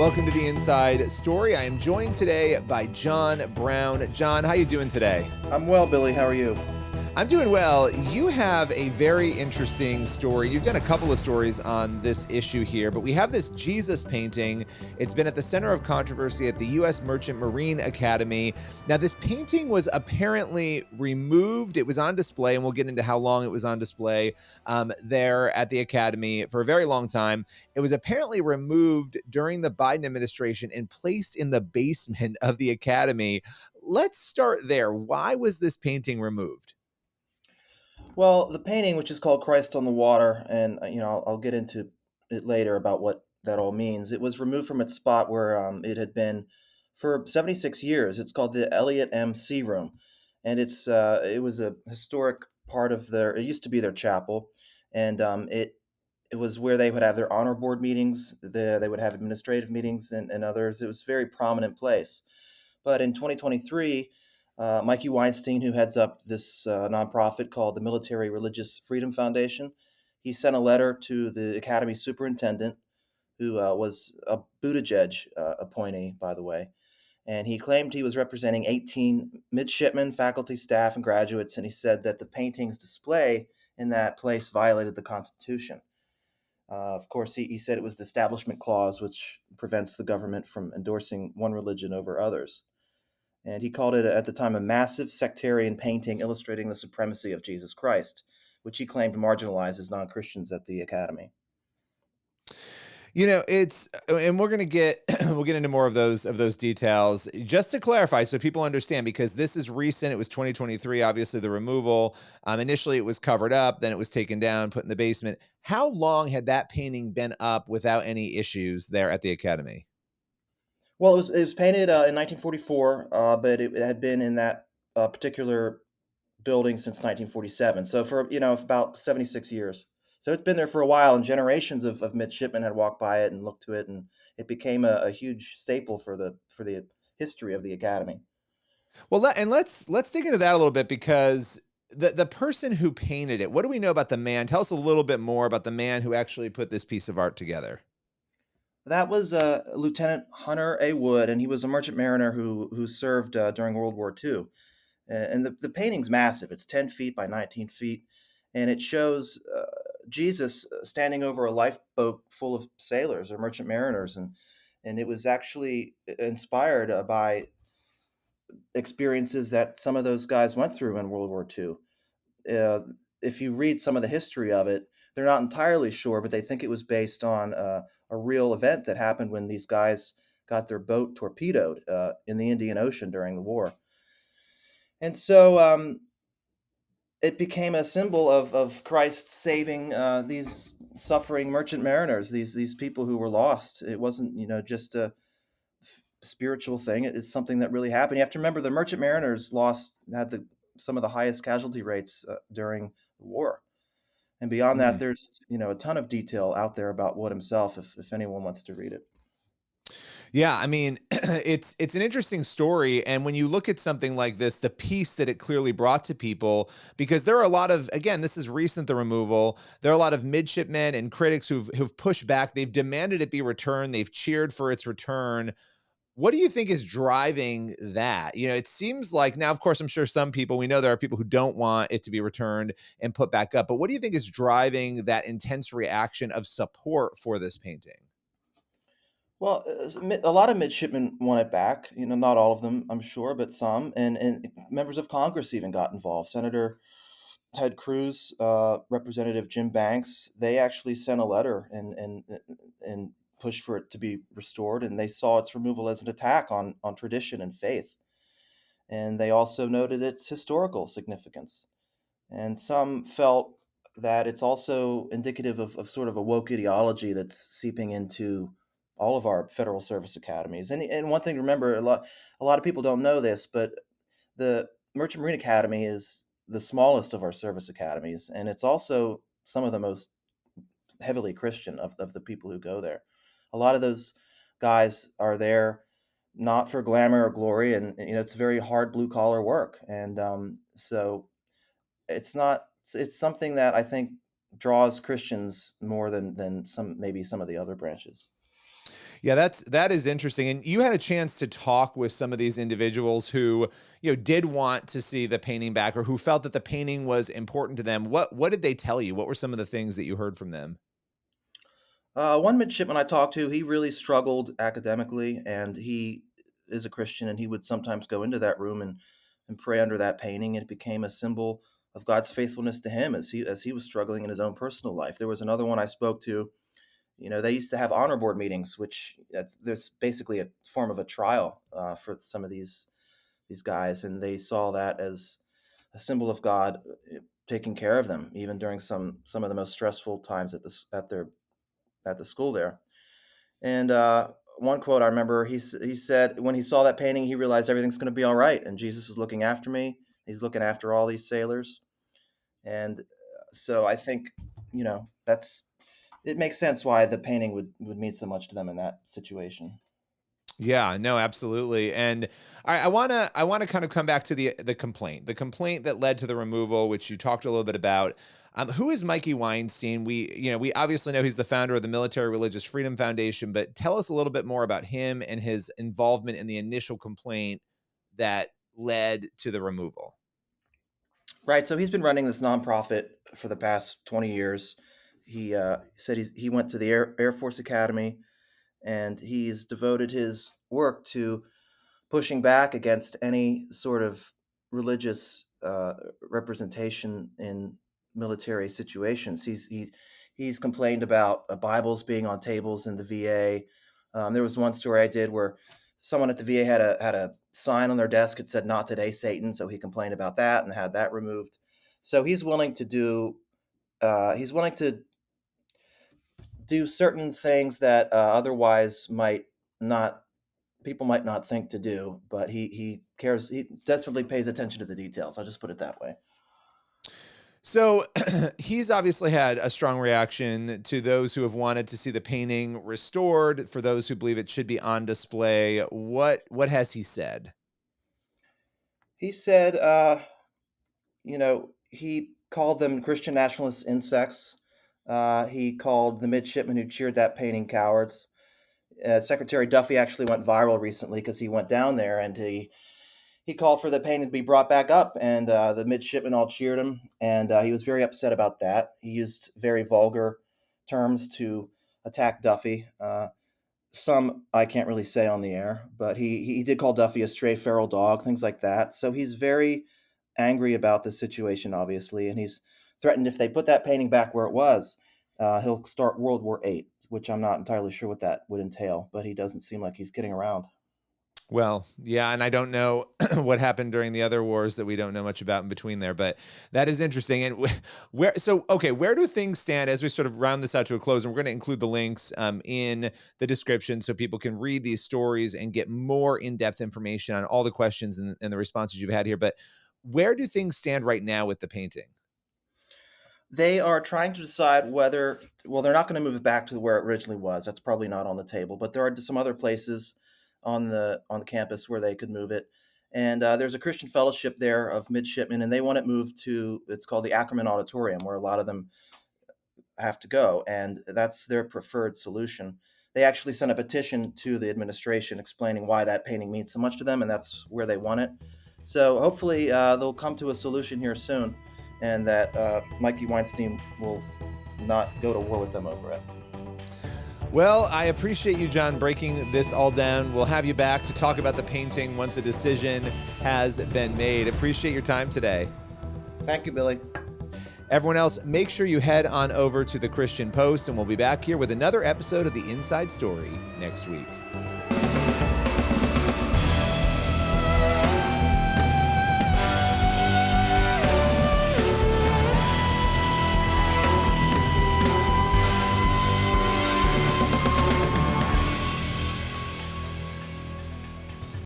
Welcome to the Inside Story. I am joined today by John Brown. John, how you doing today? I'm well, Billy. How are you? I'm doing well. You have a very interesting story. You've done a couple of stories on this issue here, but we have this Jesus painting. It's been at the center of controversy at the U.S. Merchant Marine Academy. Now, this painting was apparently removed. It was on display, and we'll get into how long it was on display there at the Academy for a very long time. It was apparently removed during the Biden administration and placed in the basement of the Academy. Let's start there. Why was this painting removed? Well, the painting, which is called Christ on the Water, and I'll get into it later about what that all means. It was removed from its spot where it had been for 76 years. It's called the Elliott M. C. Room, and it was a historic part of their. It used to be their chapel, and it was where they would have their honor board meetings. They would have administrative meetings and others. It was a very prominent place. But in 2023, Mikey Weinstein, who heads up this nonprofit called the Military Religious Freedom Foundation, he sent a letter to the Academy superintendent, who was a Buttigieg appointee, by the way. And he claimed he was representing 18 midshipmen, faculty, staff, and graduates. And he said that the painting's display in that place violated the Constitution. Of course, he said it was the Establishment Clause, which prevents the government from endorsing one religion over others. And he called it at the time a massive sectarian painting illustrating the supremacy of Jesus Christ, which he claimed marginalizes non-Christians at the Academy. And we're gonna get we'll get into more of those details. Just to clarify, so people understand, because this is recent. It was 2023. Obviously, the removal. Initially, it was covered up, then it was taken down, put in the basement. How long had that painting been up without any issues there at the Academy? Well, it was painted in 1944, but it had been in that particular building since 1947. So for about 76 years. So it's been there for a while, and generations of midshipmen had walked by it and looked to it, and it became a huge staple for the history of the academy. Well, let's dig into that a little bit, because the person who painted it. What do we know about the man? Tell us a little bit more about the man who actually put this piece of art together. That was Lieutenant Hunter A. Wood, and he was a merchant mariner who served during World War II. And the painting's massive. It's 10 feet by 19 feet, and it shows Jesus standing over a lifeboat full of sailors or merchant mariners, and it was actually inspired by experiences that some of those guys went through in World War II. Uh, if you read some of the history of it, they're not entirely sure, but they think it was based on a real event that happened when these guys got their boat torpedoed in the Indian Ocean during the war. And so it became a symbol of Christ saving these suffering merchant mariners, these people who were lost. It wasn't, just a spiritual thing. It is something that really happened. You have to remember the merchant mariners had some of the highest casualty rates during the war. And beyond that, there's a ton of detail out there about Wood himself, if anyone wants to read it. Yeah, I mean, it's an interesting story, and when you look at something like this, the piece that it clearly brought to people, because there are a lot of, again, this is recent, the removal. There are a lot of midshipmen and critics who've pushed back. They've demanded it be returned. They've cheered for its return. What do you think is driving that? It seems like, now, of course, I'm sure some people, we know there are people who don't want it to be returned and put back up. But what do you think is driving that intense reaction of support for this painting? Well, a lot of midshipmen want it back. Not all of them, I'm sure, but some. And members of Congress even got involved. Senator Ted Cruz, Representative Jim Banks, they actually sent a letter and pushed for it to be restored. And they saw its removal as an attack on tradition and faith. And they also noted its historical significance. And some felt that it's also indicative of sort of a woke ideology that's seeping into all of our federal service academies. And one thing to remember, a lot of people don't know this, but the Merchant Marine Academy is the smallest of our service academies, and it's also some of the most heavily Christian of the people who go there. A lot of those guys are there not for glamour or glory, and it's very hard blue collar work, and so it's not it's something that I think draws Christians more than some maybe some of the other branches. Yeah, that is interesting. And you had a chance to talk with some of these individuals who, did want to see the painting back, or who felt that the painting was important to them. What did they tell you? What were some of the things that you heard from them? One midshipman I talked to, he really struggled academically, and he is a Christian, and he would sometimes go into that room and pray under that painting. It became a symbol of God's faithfulness to him as he was struggling in his own personal life. There was another one I spoke to. They used to have honor board meetings, which there's basically a form of a trial for some of these guys, and they saw that as a symbol of God taking care of them, even during some of the most stressful times at the school there. And one quote I remember, he said, when he saw that painting, he realized everything's going to be all right, and Jesus is looking after me. He's looking after all these sailors, and so I think that's it makes sense why the painting would mean so much to them in that situation. Yeah, no, absolutely. And I wanna kind of come back to the complaint that led to the removal, which you talked a little bit about. Who is Mikey Weinstein? We obviously know he's the founder of the Military Religious Freedom Foundation, but tell us a little bit more about him and his involvement in the initial complaint that led to the removal. Right. So he's been running this nonprofit for the past 20 years. He said he went to the Air Force Academy, and he's devoted his work to pushing back against any sort of religious representation in military situations. He's complained about Bibles being on tables in the VA. There was one story I did where someone at the VA had a sign on their desk that said "Not today, Satan." So he complained about that and had that removed. So he's willing to do certain things that otherwise might not people might not think to do, but he cares. He desperately pays attention to the details. I'll just put it that way. So he's obviously had a strong reaction to those who have wanted to see the painting restored, for those who believe it should be on display. What has he said? He said, he called them Christian nationalist insects. He called the midshipmen who cheered that painting cowards. Secretary Duffy actually went viral recently because he went down there and he called for the painting to be brought back up, and the midshipmen all cheered him, and he was very upset about that. He used very vulgar terms to attack Duffy. Some I can't really say on the air, but he did call Duffy a stray feral dog, things like that. So he's very angry about the situation, obviously, and he's threatened if they put that painting back where it was, he'll start World War VIII, which I'm not entirely sure what that would entail, but he doesn't seem like he's kidding around. Well, yeah, and I don't know what happened during the other wars that we don't know much about in between there, but that is interesting. And where do things stand as we sort of round this out to a close? And we're going to include the links in the description so people can read these stories and get more in-depth information on all the questions and the responses you've had here. But where do things stand right now with the painting? They are trying to decide whether, well, they're not going to move it back to where it originally was. That's probably not on the table, but there are some other places on the campus where they could move it. And there's a Christian fellowship there of midshipmen, and they want it moved to, it's called the Ackerman Auditorium, where a lot of them have to go, and that's their preferred solution. They actually sent a petition to the administration explaining why that painting means so much to them, and that's where they want it. So hopefully they'll come to a solution here soon, and that Mikey Weinstein will not go to war with them over it. Well, I appreciate you, John, breaking this all down. We'll have you back to talk about the painting once a decision has been made. Appreciate your time today. Thank you, Billy. Everyone else, make sure you head on over to the Christian Post, and we'll be back here with another episode of The Inside Story next week.